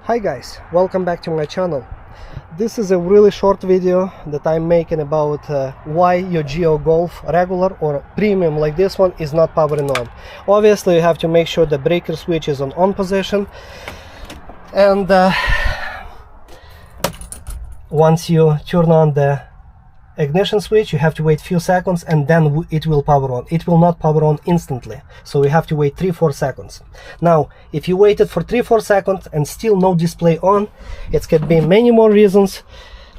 Hi guys, welcome back to my channel. This is a really short video that I'm making about why your Gio Golf regular or premium like this one is not powering on. Obviously you have to make sure the breaker switch is on position, and once you turn on the ignition switch you have to wait few seconds and then it will power on. It will not power on instantly, so you have to wait 3-4 seconds. Now if you waited for 3-4 seconds and still no display on, it could be many more reasons,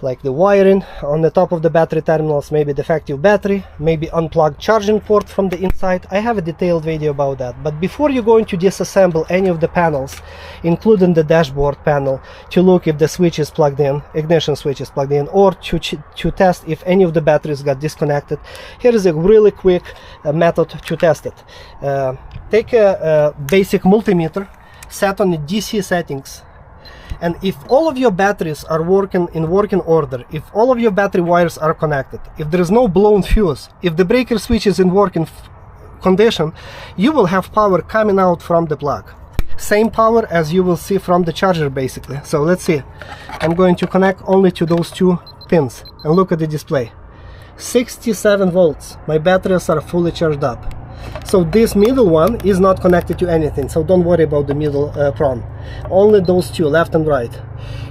like the wiring on the top of the battery terminals, maybe defective battery, maybe unplugged charging port from the inside. I have a detailed video about that. But before you're going to disassemble any of the panels, including the dashboard panel, to look if the switch is plugged in, ignition switch is plugged in, or to test if any of the batteries got disconnected, here is a really quick method to test it. Take a basic multimeter, set on the DC settings, and if all of your batteries are working in working order, if all of your battery wires are connected, if there is no blown fuse, if the breaker switch is in working condition, you will have power coming out from the plug. Same power as you will see from the charger basically. So let's see. I'm going to connect only to those two pins and look at the display. 67 volts. My batteries are fully charged up. So this middle one is not connected to anything, so don't worry about the middle prong. Only those two, left and right.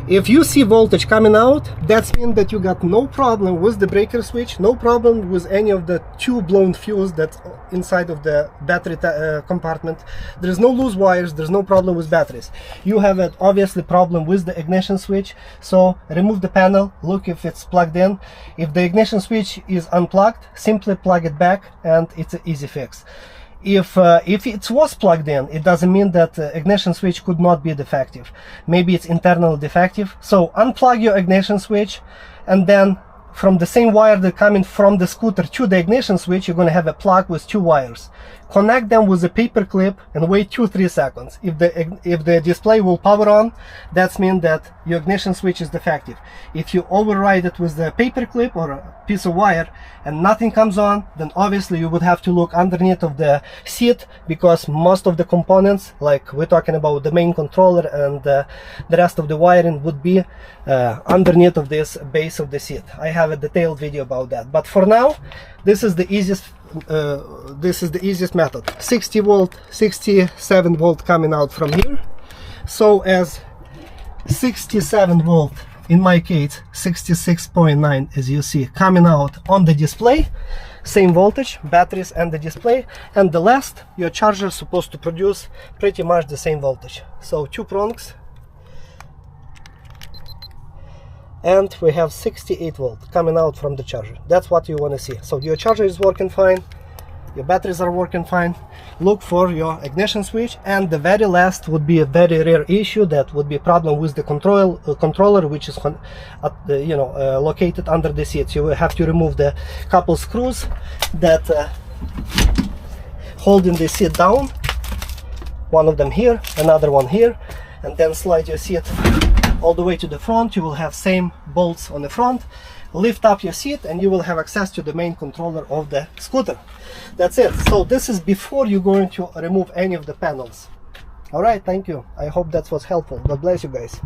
If you see voltage coming out, that means that you got no problem with the breaker switch, no problem with any of the two blown fuse that's inside of the battery compartment. There's no loose wires, there's no problem with batteries. You have an obviously problem with the ignition switch, so remove the panel, look if it's plugged in. If the ignition switch is unplugged, simply plug it back and it's an easy fix. If it was plugged in, it doesn't mean that the ignition switch could not be defective. Maybe it's internal defective. So unplug your ignition switch, and then from the same wire that coming from the scooter to the ignition switch, you're going to have a plug with two wires. Connect them with a paper clip and wait 2-3 seconds. If the display will power on, that means that your ignition switch is defective. If you override it with the paper clip or a piece of wire and nothing comes on, then obviously you would have to look underneath of the seat, because most of the components, like we're talking about the main controller and the rest of the wiring, would be underneath of this base of the seat. I have a detailed video about that, but for now this is the easiest method. 60 volt, 67 volt coming out from here. So as 67 volt, in my case 66.9, as you see, coming out on the display, same voltage, batteries and the display, and the last, your charger is supposed to produce pretty much the same voltage. So two prongs, and we have 68 volt coming out from the charger. That's what you want to see. So your charger is working fine, your batteries are working fine. Look for your ignition switch, and the very last would be a very rare issue, that would be a problem with the controller, which is located under the seat. You will have to remove the couple screws that holding the seat down, one of them here, another one here, and then slide your seat all the way to the front. You will have same bolts on the front. Lift up your seat and you will have access to the main controller of the scooter. That's it. So this is before you're going to remove any of the panels. All right, thank you. I hope that was helpful. God bless you guys.